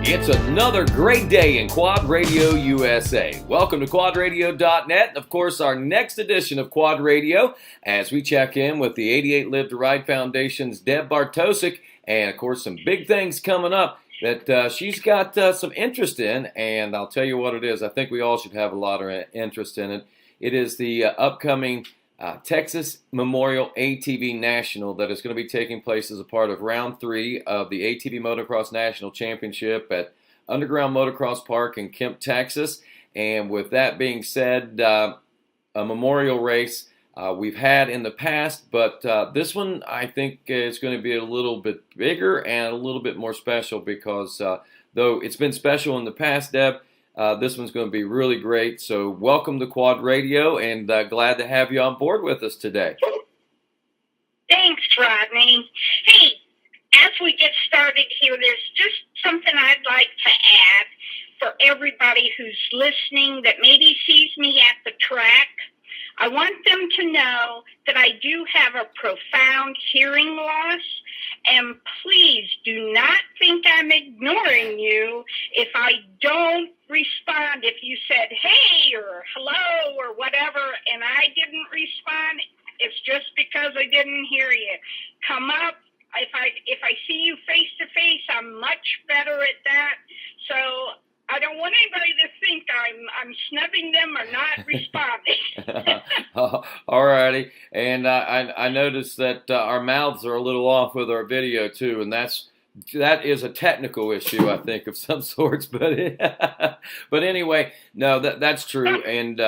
It's another great day in Quad Radio USA. Welcome to quadradio.net, and of course our next edition of Quad Radio as we check in with the 88 Live to Ride Foundation's Debi Bartosek, and of course some big things coming up that she's got some interest in, and I'll tell you what it is. I think we all should have a lot of interest in it. It is the upcoming Texas Memorial ATV National that is going to be taking place as a part of round 3 of the ATV Motocross National Championship at Underground Motocross Park in Kemp, Texas. And with that being said, a memorial race we've had in the past, but this one I think is going to be a little bit bigger and a little bit more special because though it's been special in the past, Deb, this one's going to be really great. So welcome to Quad Radio, and glad to have you on board with us today. Thanks, Rodney. Hey, as we get started here, there's just something I'd like to add for everybody who's listening that maybe sees me at the track. I want them to know that I do have a profound hearing loss, and please do not think I'm ignoring you if I don't respond. If you said, hey, or hello, or whatever, and I didn't respond, it's just because I didn't hear you. Come up. If I see you face to face, I'm much better at that. So I don't want anybody to think I'm snubbing them or not responding. All righty. And I noticed that our mouths are a little off with our video too, and that is a technical issue, I think, of some sorts. But but anyway, no, that's true, and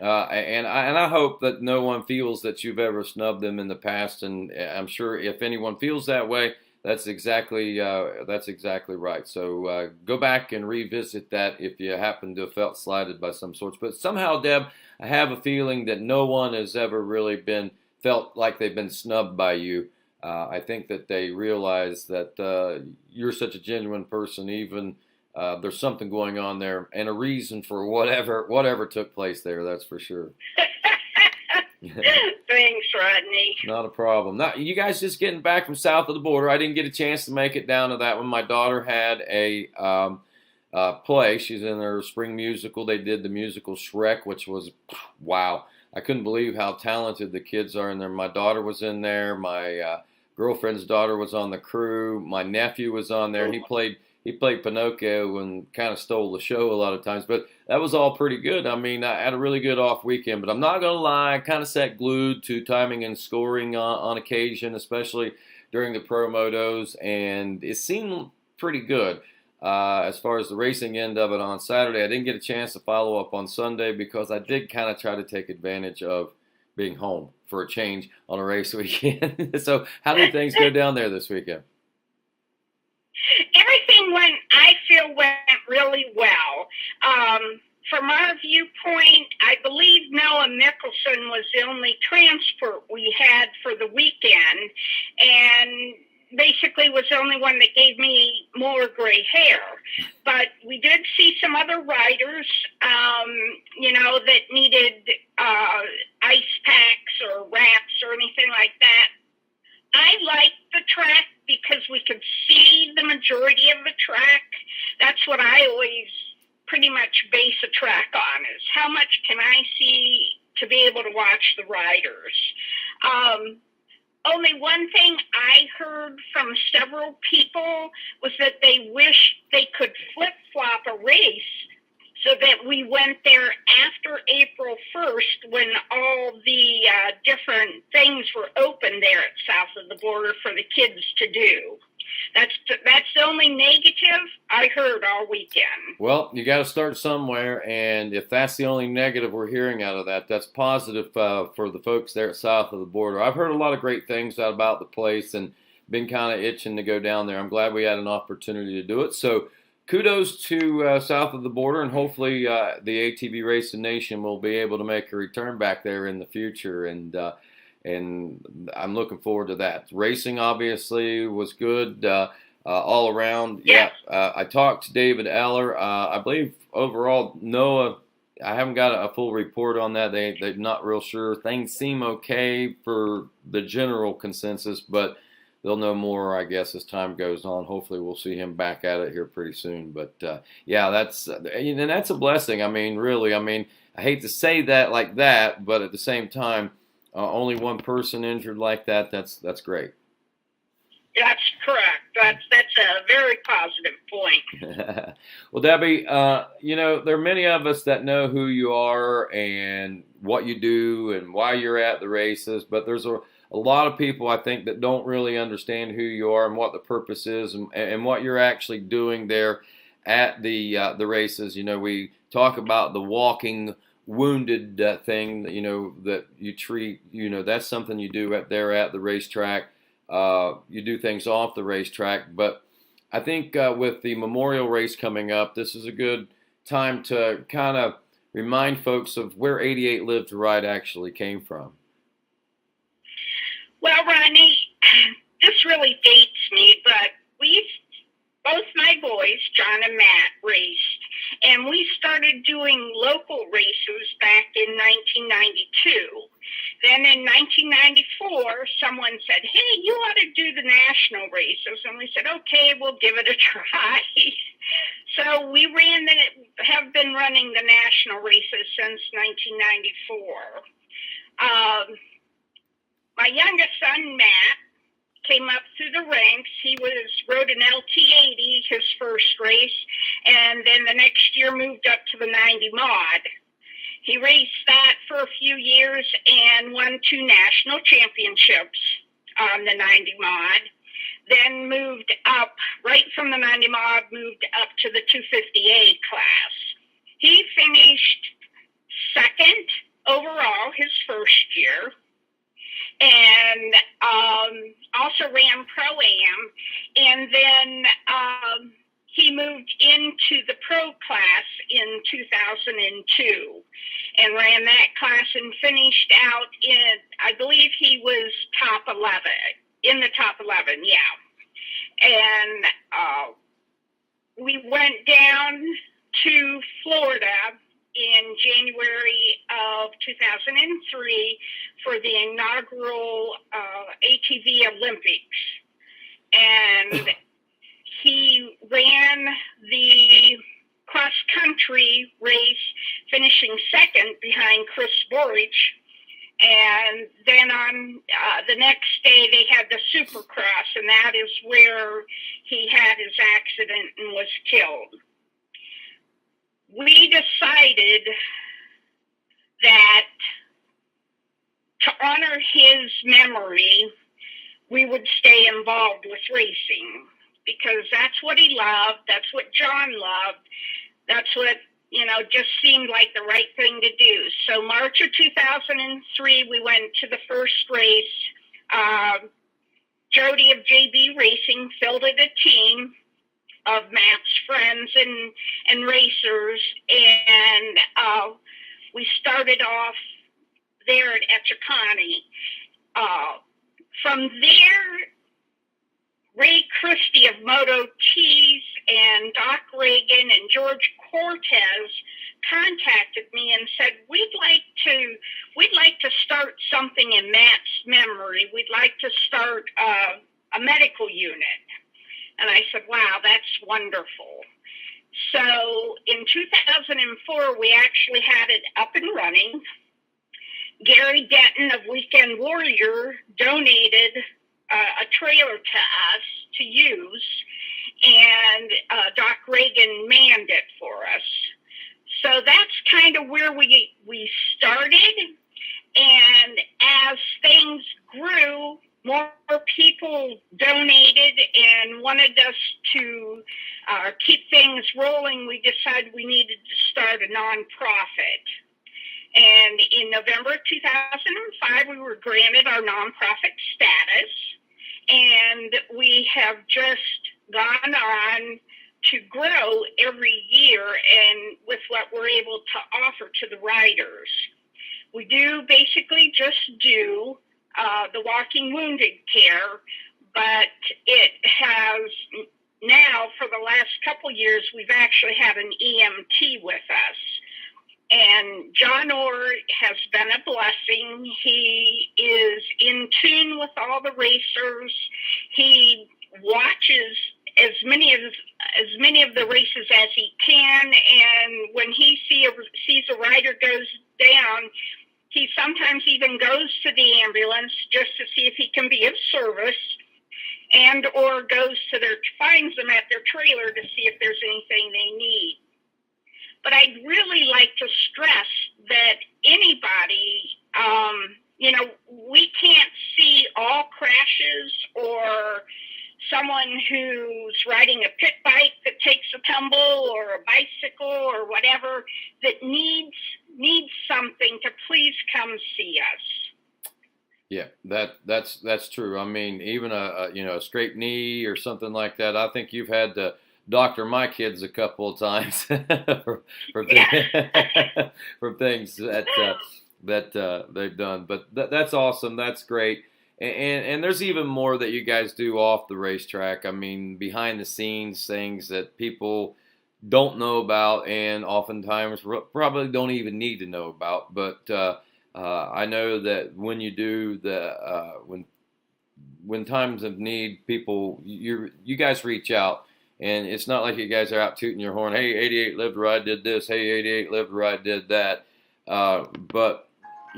I hope that no one feels that you've ever snubbed them in the past. And I'm sure if anyone feels that way, that's exactly right. So go back and revisit that if you happen to have felt slighted by some sorts. But somehow, Deb, I have a feeling that no one has ever really felt like they've been snubbed by you. I think that they realize that you're such a genuine person. Even there's something going on there and a reason for whatever took place there. That's for sure. Thanks, Rodney. Not a problem. Now, you guys just getting back from south of the border. I didn't get a chance to make it down to that one. My daughter had a play. She's in her spring musical. They did the musical Shrek, which was, wow. I couldn't believe how talented the kids are in there. My daughter was in there. My girlfriend's daughter was on the crew. My nephew was on there. He played Pinocchio and kind of stole the show a lot of times, but that was all pretty good. I mean, I had a really good off weekend, but I'm not going to lie, I kind of sat glued to timing and scoring on occasion, especially during the pro motos, and it seemed pretty good as far as the racing end of it on Saturday. I didn't get a chance to follow up on Sunday because I did kind of try to take advantage of being home for a change on a race weekend. So how did things go down there this weekend? Everything went really well. From our viewpoint, I believe Noah Mickelson was the only transport we had for the weekend, and basically was the only one that gave me more gray hair. But we did see some other riders, that needed ice packs or wraps or anything like that. I liked the track because we could see the majority of the track. That's what I always pretty much base a track on, is how much can I see to be able to watch the riders. Only one thing I heard from several people was that they wish they could flip-flop a race so that we went there after April 1st when all the different things were open there at south of the border for the kids to do. That's the only negative I heard all weekend. Well, you got to start somewhere, and if that's the only negative we're hearing out of that, that's positive for the folks there at south of the border. I've heard a lot of great things about the place and been kind of itching to go down there. I'm glad we had an opportunity to do it. So kudos to south of the border, and hopefully the ATV Racing Nation will be able to make a return back there in the future, and I'm looking forward to that. Racing obviously was good all around. Yeah. I talked to David Eller. I believe overall Noah, I haven't got a full report on that. They're not real sure. Things seem okay for the general consensus, but they'll know more, I guess, as time goes on. Hopefully, we'll see him back at it here pretty soon. But yeah, that's and that's a blessing. I mean, really, I mean, I hate to say that like that, but at the same time, only one person injured like that. That's great. That's correct. That's a very positive point. Well, Debbie, there are many of us that know who you are and what you do and why you're at the races, but there's a lot of people, I think, that don't really understand who you are and what the purpose is and what you're actually doing there at the races. We talk about the walking wounded thing, that you treat. That's something you do at the racetrack. You do things off the racetrack, but I think with the memorial race coming up, this is a good time to kind of remind folks of where 88 Live to Ride actually came from. Well, Ronnie, this really dates me, but both my boys, John and Matt, raced, and we started doing local races back in 1992. Then in 1994, someone said, hey, you ought to do the national races. And we said, okay, we'll give it a try. So we have been running the national races since 1994. My youngest son, Matt, came up through the ranks. He rode an LT80, his first race, and then the next year moved up to the 90 mod. He raced that for a few years and won 2 national championships on the 90 mod. Then moved up, right from the 90 mod, moved up to the 250A class. He finished second overall his first year, and also ran Pro-Am, and then he moved into the Pro class in 2002 and ran that class and finished out I believe he was top 11, in the top 11, yeah. And we went down to Florida in January of 2003 for the inaugural ATV Olympics. And he ran the cross-country race, finishing second behind Chris Borich. And then on the next day, they had the Supercross, and that is where he had his accident and was killed. We decided that to honor his memory, we would stay involved with racing, because that's what he loved, that's what John loved, that's what, just seemed like the right thing to do. So March of 2003, we went to the first race. Jody of JB Racing fielded a team of Matt's friends and racers, and we started off there at Etchacani. From there, Ray Christie of Moto Tees and Doc Reagan and George Cortez contacted me and said, we'd like to start something in Matt's memory. We'd like to start a medical unit. And I said, wow, that's wonderful. So in 2004, we actually had it up and running. Gary Denton of Weekend Warrior donated a trailer to us to use, and Doc Reagan manned it for us. So that's kind of where we started, and as things grew, more people donated and wanted us to keep things rolling. We decided we needed to start a nonprofit. And in November 2005, we were granted our nonprofit status, and we have just gone on to grow every year and with what we're able to offer to the riders. We do basically just do the walking wounded care, but it has now, for the last couple years, we've actually had an EMT with us. And John Orr has been a blessing. He is in tune with all the racers. He watches as many of the races as he can, and when he sees a rider goes down, he sometimes even goes to the ambulance just to see if he can be of service, and or finds them at their trailer to see if there's anything they need. But I'd really like to stress that anybody, we can't see all crashes or someone who's riding a pit bike that takes a tumble or a bicycle or whatever that needs something to please come see us. Yeah, that's true. I mean, even a scraped knee or something like that. I think you've had to doctor my kids a couple of times for things that they've done. But that's awesome. That's great. And there's even more that you guys do off the racetrack. I mean, behind the scenes things that people don't know about, and oftentimes probably don't even need to know about. But I know that when you do when times of need, you guys reach out, and it's not like you guys are out tooting your horn. Hey, 88 Live to Ride did this. Hey, 88 Live to Ride did that. But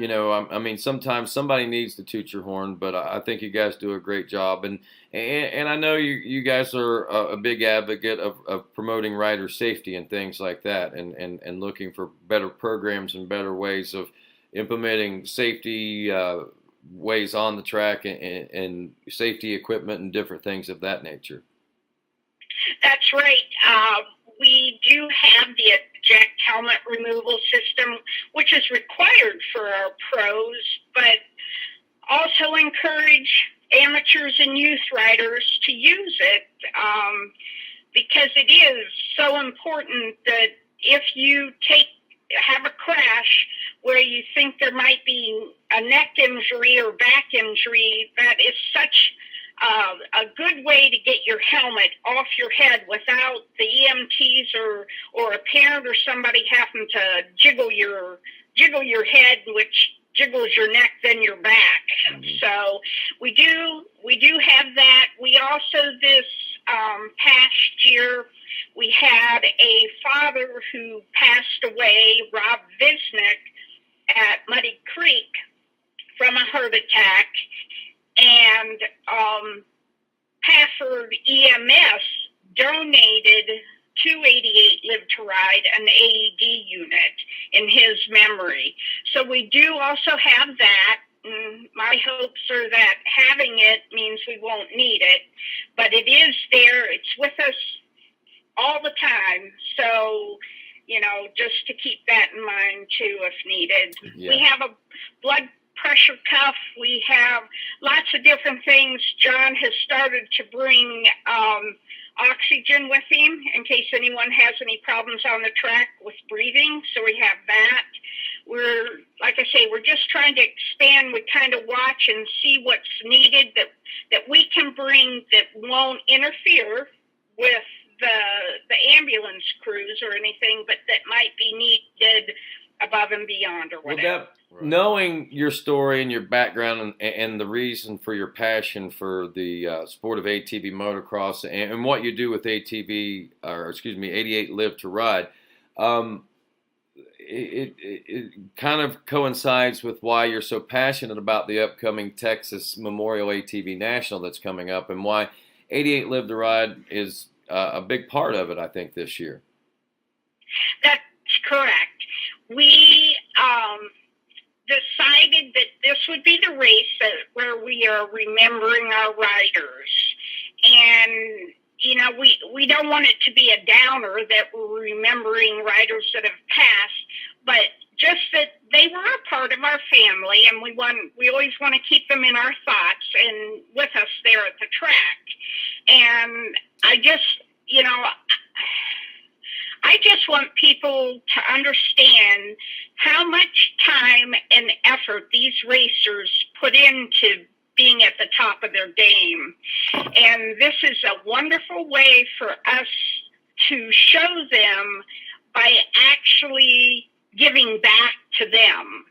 I mean, sometimes somebody needs to toot your horn, but I think you guys do a great job. And I know you guys are a big advocate of promoting rider safety and things like that, and looking for better programs and better ways of implementing safety ways on the track and safety equipment and different things of that nature. That's right. We do have the eject helmet removal system, which is required for our pros, but also encourage amateurs and youth riders to use it, because it is so important that if you have a crash where you think there might be a neck injury or back injury, that is such a good way to get your helmet off your head without the EMTs or a parent or somebody having to jiggle your head, which jiggles your neck, then your back. Mm-hmm. So we do have that. We also, this past year, we had a father who passed away, Rob Visnick, at Muddy Creek from a heart attack. And Pafford EMS donated to 88 Live to Ride an AED unit in his memory. So we do also have that. My hopes are that having it means we won't need it, but it is there. It's with us all the time. So, just to keep that in mind too, if needed. Yeah. We have a blood pressure cuff. We have lots of different things. John has started to bring oxygen with him in case anyone has any problems on the track with breathing. So we have that. Like I say, we're just trying to expand. We kind of watch and see what's needed that we can bring that won't interfere with the ambulance crews or anything, but that might be needed above and beyond or whatever. Well, knowing your story and your background and the reason for your passion for the sport of ATV motocross and what you do with 88 Live to Ride, it kind of coincides with why you're so passionate about the upcoming Texas Memorial ATV National that's coming up, and why 88 Live to Ride is a big part of it, I think, this year. That's correct. We decided that this would be the race where we are remembering our riders. And, we don't want it to be a downer that we're remembering riders that have passed, but just that they were a part of our family, and we always want to keep them in our thoughts and with us there at the track. And I just want people to understand how much time and effort these racers put into being at the top of their game. And this is a wonderful way for us to show them by actually giving back to them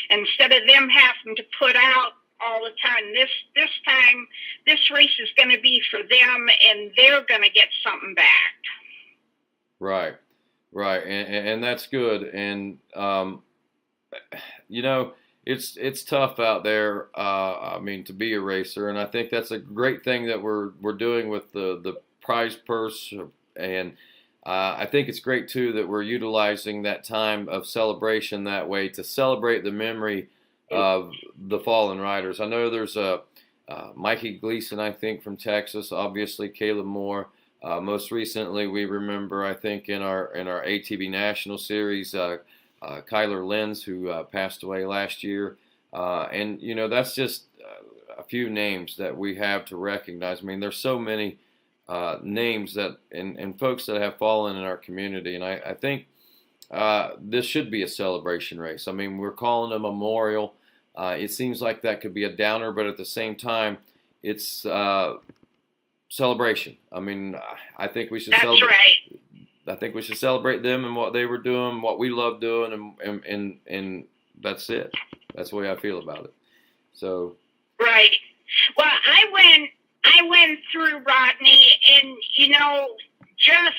instead of them having to put out all the time. This time, this race is going to be for them, and they're going to get something back. Right, and that's good. And it's tough out there. I mean, to be a racer, and I think that's a great thing that we're doing with the prize purse. And I think it's great too that we're utilizing that time of celebration that way to celebrate the memory of the fallen riders. I know there's Mikey Gleason, I think, from Texas. Obviously, Caleb Moore. Most recently, we remember, I think, in our ATV National Series, Kyler Lenz, who passed away last year. And that's just a few names that we have to recognize. I mean, there's so many names that and folks that have fallen in our community, and I think this should be a celebration race. I mean, we're calling it a memorial. It seems like that could be a downer, but at the same time, it's celebration. I mean, I think we should celebrate. That's right. I think we should celebrate them and what they were doing, what we love doing, and that's it. That's the way I feel about it. So. Right. Well, I went through, Rodney, and just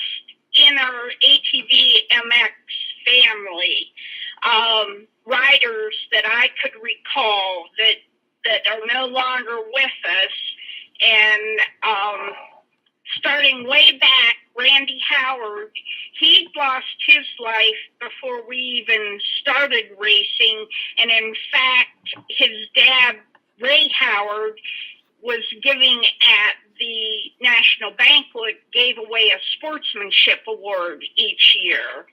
in our ATV MX family, riders that I could recall that are no longer with us, and starting way back, Randy Howard, he lost his life before we even started racing, and in fact, his dad, Ray Howard, was giving at the National Banquet, gave away a sportsmanship award each year.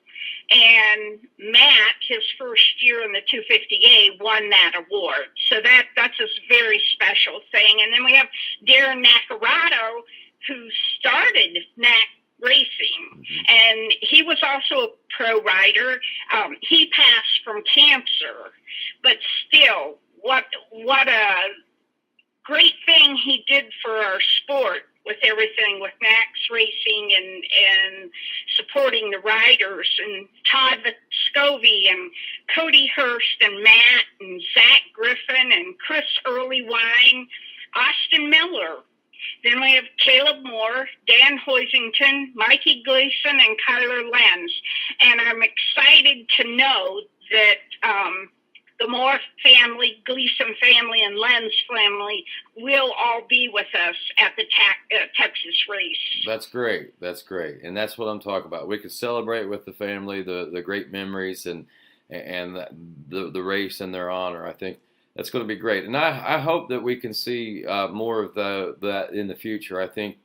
And Matt, his first year in the 250A, won that award. So that's a very special thing. And then we have Darren Nacarado, who started NAC racing, and he was also a pro rider. He passed from cancer, but still, what a great thing he did for our sport with everything with Max Racing and supporting the riders, and Todd Scovey and Cody Hurst and Matt and Zach Griffin and Chris Earlywine, Austin Miller. Then we have Caleb Moore, Dan Hoisington, Mikey Gleason, and Kyler Lenz. And I'm excited to know that the Moore family, Gleason family, and Lenz family will all be with us at the Texas race. That's great. That's great. And that's what I'm talking about. We could celebrate with the family the great memories and the race in their honor. I think that's going to be great. And I hope that we can see more of that in the future. I think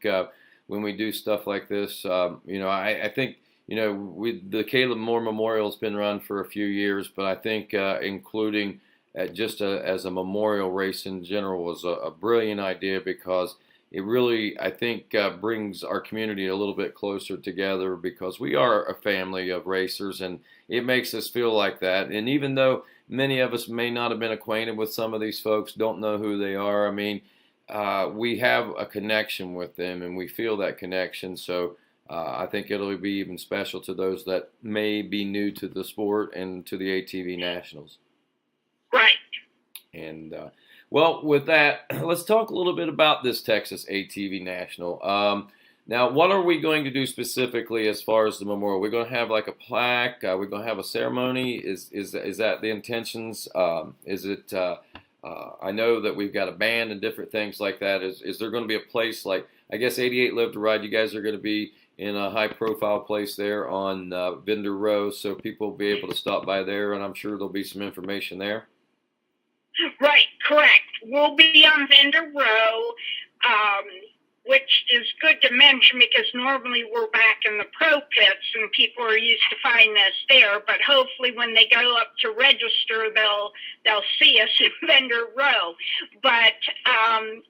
when we do stuff like this, I think, the Caleb Moore Memorial has been run for a few years, but I think including as a memorial race in general was a brilliant idea, because it really, I think, brings our community a little bit closer together, because we are a family of racers, and it makes us feel like that. And even though many of us may not have been acquainted with some of these folks, don't know who they are, I mean, we have a connection with them, and we feel that connection. So I think it'll be even special to those that may be new to the sport and to the ATV Nationals. Right. And, well, with that, let's talk a little bit about this Texas ATV National. Now, what are we going to do specifically as far as the memorial? We're going to have like a plaque. We're going to have a ceremony. Is that the intentions? Is it? I know that we've got a band and different things like that. Is there going to be a place like, I guess 88 Live to Ride? You guys are going to be in a high-profile place there on Vendor Row, so people will be able to stop by there, and I'm sure there'll be some information there. Right, correct. We'll be on Vendor Row, which is good to mention because normally we're back in the pro pits and people are used to finding us there, but hopefully when they go up to register, they'll see us in Vendor Row. But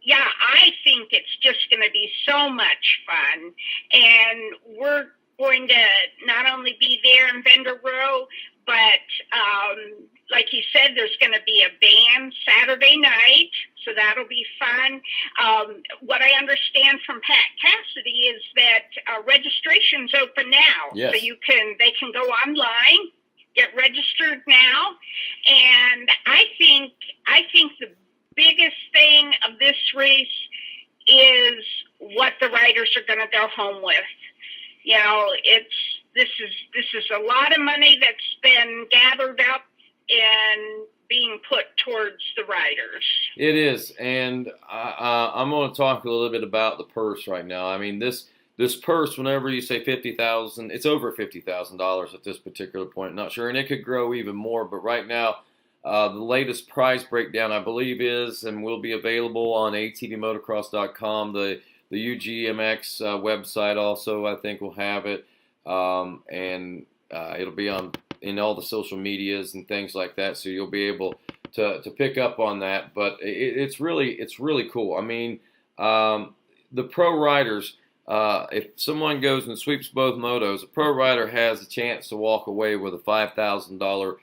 yeah, I think it's just going to be so much fun, and we're going to not only be there in Vendor Row, but like you said, there's going to be a band Saturday night, so that'll be fun. What I understand from Pat Cassidy is that registration's open now, yes. So they can go online get registered now. And I think the biggest thing of this race is what the riders are going to go home with. You know, this is a lot of money that's been gathered up and being put towards the riders. It is, and I'm going to talk a little bit about the purse right now. I mean, this purse, whenever you say $50,000, it's over $50,000 at this particular point. Not sure, and it could grow even more. But right now, the latest prize breakdown, I believe, is and will be available on atvmotocross.com. The UGMX website also, I think, will have it, and it'll be in all the social medias and things like that. So you'll be able to pick up on that. But it's really cool. I mean, the pro riders. If someone goes and sweeps both motos, a pro rider has a chance to walk away with a $5,000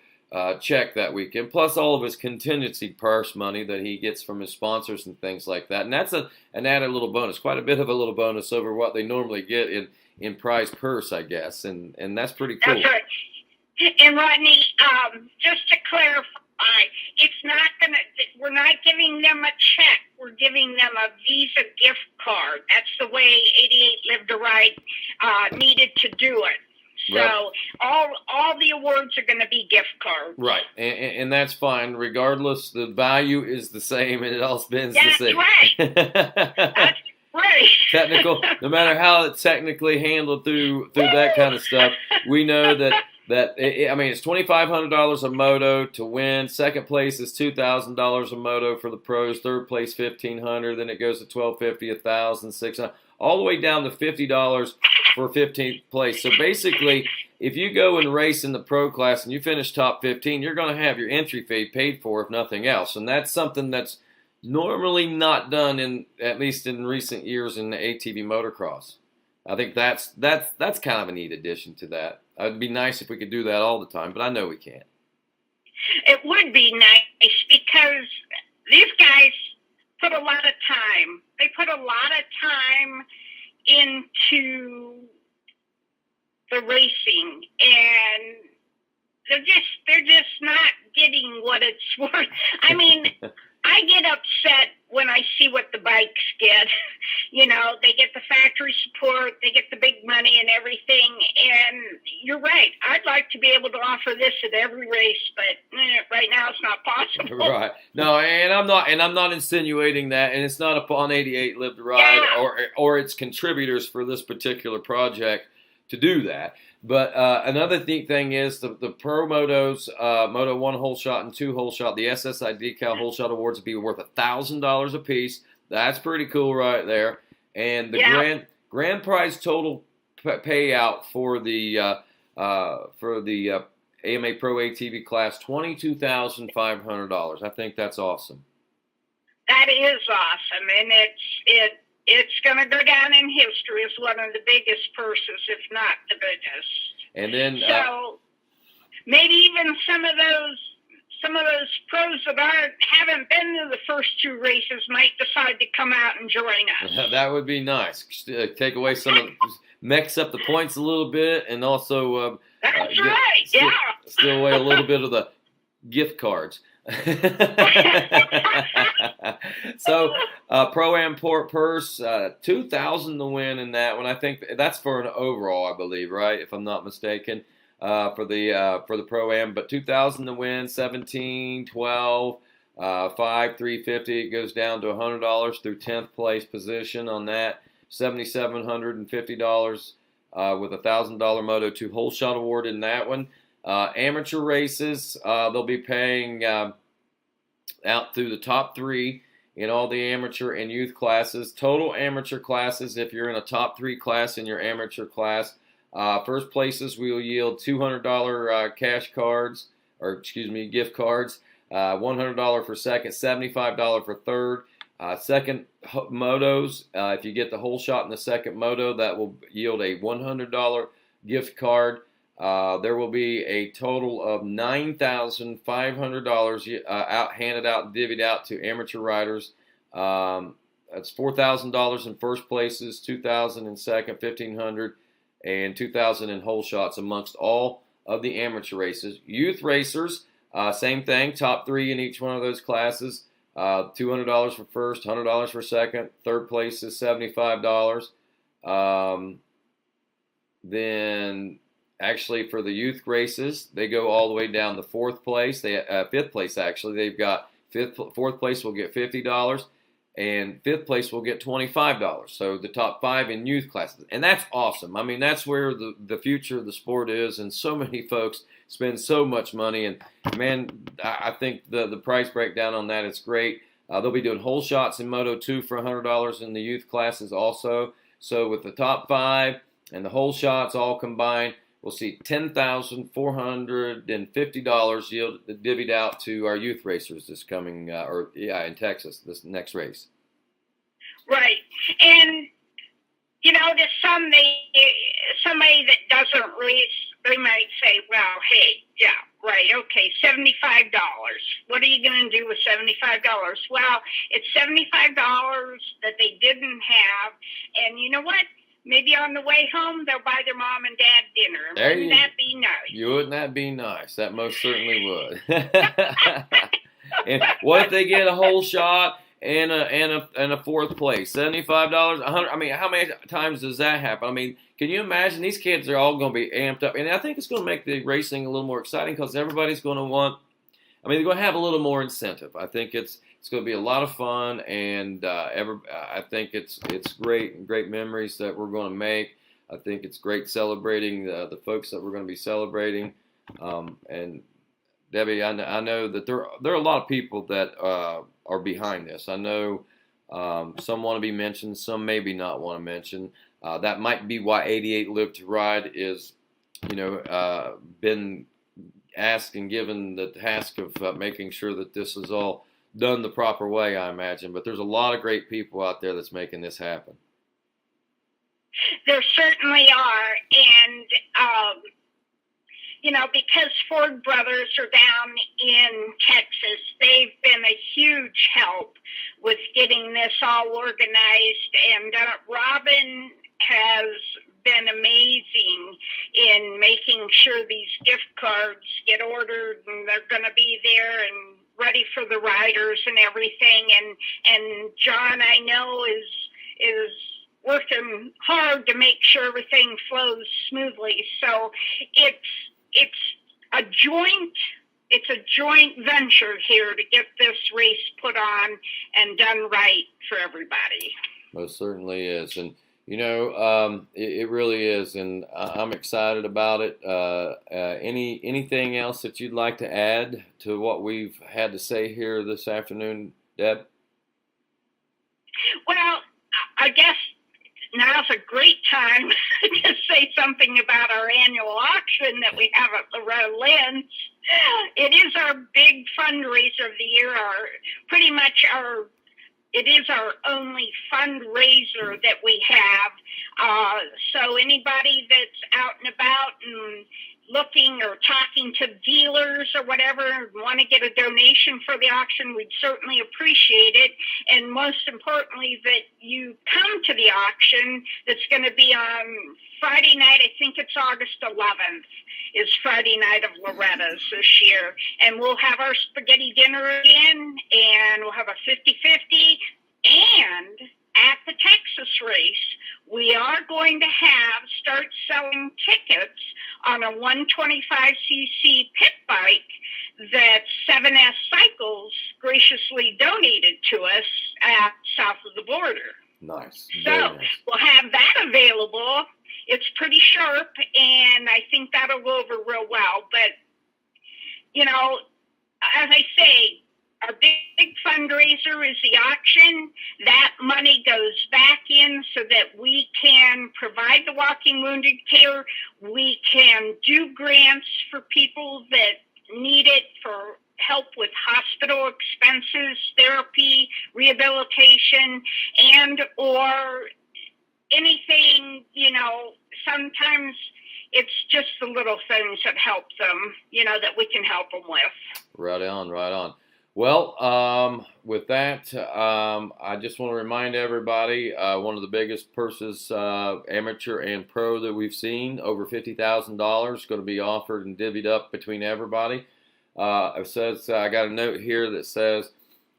check that weekend, plus all of his contingency purse money that he gets from his sponsors and things like that. And that's an added little bonus, quite a bit of a little bonus over what they normally get in prize purse, I guess. And that's pretty cool. That's right. And Rodney, just to clarify, we're not giving them a check. We're giving them a Visa gift card. That's the way 88 Live to Ride needed to do it. So right. all the awards are going to be gift cards. Right, and that's fine. Regardless, the value is the same, and it all spends the same. Right. That's right. Technical, no matter how it's technically handled through that kind of stuff, we know that it's $2,500 a moto to win. Second place is $2,000 a moto for the pros. Third place $1,500. Then it goes to $1,250, $1,000, $600, all the way down to $50 for 15th place. So basically, if you go and race in the pro class and you finish top 15, you're going to have your entry fee paid for, if nothing else. And that's something that's normally not done at least in recent years in the ATV motocross. I think that's kind of a neat addition to that. It'd be nice if we could do that all the time, but I know we can't. It would be nice because these guys put a lot of time. They put a lot of time into the racing, and they're just not getting what it's worth. I mean, I get upset when I see what the bikes get. You know, they get the factory support, they get the big money and everything. And you're right. I'd like to be able to offer this at every race, but right now it's not possible. Right. No, and I'm not insinuating that, and it's not upon 88 Live to Ride or its contributors for this particular project to do that. But another thing is the pro motos, Moto 1 hole shot and 2 hole shot, the SSI decal hole shot awards will be worth $1,000 a piece. That's pretty cool right there. And the grand prize total payout for the AMA Pro ATV class, $22,500. I think that's awesome. That is awesome, and it's going to go down in history as one of the biggest purses, if not the biggest. And then, so maybe even some of those pros that haven't been to the first 2 races might decide to come out and join us. That would be nice. Take away mix up the points a little bit, and also that's right. Steal away a little bit of the gift cards. So Pro-Am purse, $2,000 to win in that one. I think that's for an overall, I believe, right? If I'm not mistaken, for the Pro-Am. But $2,000 to win, 17, 12, 5, $350. It goes down to $100 through 10th place position on that. $7,750 with a $1,000 Moto 2 hole shot award in that one. Amateur races, they'll be paying out through the top 3 in all the amateur and youth classes. Total amateur classes, if you're in a top 3 class in your amateur class, first places will yield $200 cash cards, gift cards, $100 for second, $75 for third. Second motos, if you get the whole shot in the second moto, that will yield a $100 gift card. There will be a total of $9,500 handed out and divvied out to amateur riders. That's $4,000 in first places, $2,000 in second, $1,500, and $2,000 in whole shots amongst all of the amateur races. Youth racers, same thing, top 3 in each one of those classes. $200 for first, $100 for second. Third place is $75. Then actually for the youth races, they go all the way down to fourth place. Fifth place actually. They've got fourth place will get $50, and fifth place will get $25. So the top 5 in youth classes, and that's awesome. I mean, that's where the future of the sport is, and so many folks spend so much money. And man, I think the price breakdown on that is great. They'll be doing whole shots in Moto 2 for $100 in the youth classes also. So with the top 5 and the whole shots all combined, we'll see $10,450 divvied out to our youth racers this coming, in Texas, this next race. Right. And, to somebody that doesn't race, they might say, well, hey, yeah, right, okay, $75. What are you going to do with $75? Well, it's $75 that they didn't have, and you know what? Maybe on the way home, they'll buy their mom and dad dinner. Wouldn't that be nice? Wouldn't that be nice? That most certainly would. And what if they get a whole shot and a fourth place? $75, $100. I mean, how many times does that happen? I mean, can you imagine? These kids are all going to be amped up, and I think it's going to make the racing a little more exciting because everybody's going to want. I mean, they're going to have a little more incentive. I think it's going to be a lot of fun, and I think it's great memories that we're going to make. I think it's great celebrating the folks that we're going to be celebrating. And Debbie, I know that there are a lot of people that are behind this. I know some want to be mentioned, some maybe not want to mention. That might be why 88 Live to Ride is, been asked and given the task of making sure that this is all done the proper way, I imagine. But there's a lot of great people out there that's making this happen. There certainly are. And, because Ford Brothers are down in Texas, they've been a huge help with getting this all organized. And Robin has been amazing in making sure these gift cards get ordered and they're going to be there and ready for the riders and everything. And John, I know, is working hard to make sure everything flows smoothly. So it's a joint venture here to get this race put on and done right for everybody. Most certainly is. And it really is, and I'm excited about it. Anything else that you'd like to add to what we've had to say here this afternoon, Deb? Well, I guess now's a great time to say something about our annual auction that we have at Loretta Lynn's. It is our big fundraiser of the year, it is our only fundraiser that we have. So anybody that's out and about and looking or talking to dealers or whatever and want to get a donation for the auction, we'd certainly appreciate it. And most importantly, that you come to the auction that's going to be on Friday night. I think it's August 11th is Friday night of Loretta's this year. And we'll have our spaghetti dinner again, and we'll have a 50-50. And at the Texas race, we are going to start selling tickets on a 125cc pit bike that 7S Cycles graciously donated to us at south of the border. Nice. So we'll have that available. It's pretty sharp, and I think that'll go over real well. But, as I say, our big fundraiser is the auction. That money goes back in so that we can provide the walking wounded care. We can do grants for people that need it for help with hospital expenses, therapy, rehabilitation, and or anything, sometimes it's just the little things that help them, that we can help them with. Right on. Well, with that, I just want to remind everybody, one of the biggest purses, Amateur and Pro, that we've seen, over $50,000, going to be offered and divvied up between everybody. It says, I got a note here that says,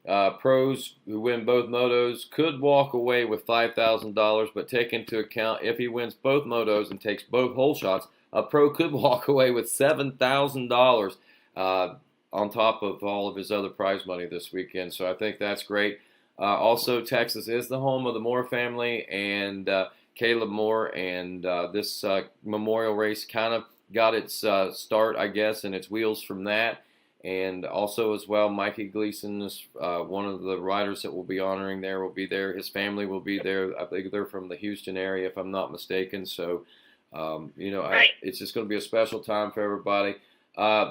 pros who win both motos could walk away with $5,000, but take into account if he wins both motos and takes both hole shots, a pro could walk away with $7,000. On top of all of his other prize money this weekend. So I think that's great. Also, Texas is the home of the Moore family and Caleb Moore, and this memorial race kind of got its start, I guess, and its wheels from that. And also as well, Mikey Gleason is one of the riders that we'll be honoring there, will be there. His family will be there. I think they're from the Houston area, if I'm not mistaken. So, it's just going to be a special time for everybody.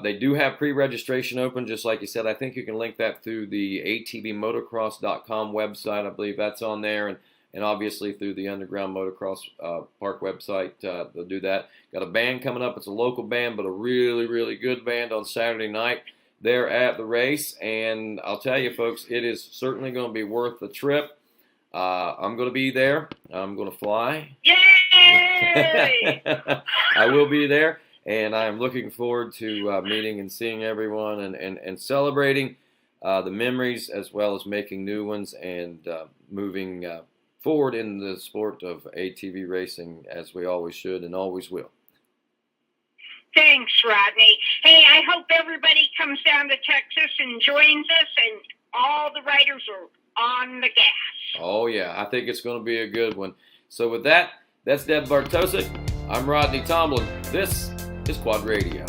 They do have pre-registration open, just like you said. I think you can link that through the atvmotocross.com website. I believe that's on there, and obviously through the Underground Motocross Park website. They'll do that. Got a band coming up. It's a local band, but a really, really good band on Saturday night there at the race. And I'll tell you, folks, it is certainly going to be worth the trip. I'm going to be there. I'm going to fly. Yay! I will be there. And I'm looking forward to meeting and seeing everyone and celebrating the memories as well as making new ones and moving forward in the sport of ATV racing as we always should and always will. Thanks, Rodney. Hey, I hope everybody comes down to Texas and joins us, and all the riders are on the gas. Oh, yeah. I think it's going to be a good one. So with that, that's Debi Bartosek. I'm Rodney Tomlin. This is Quad Radio.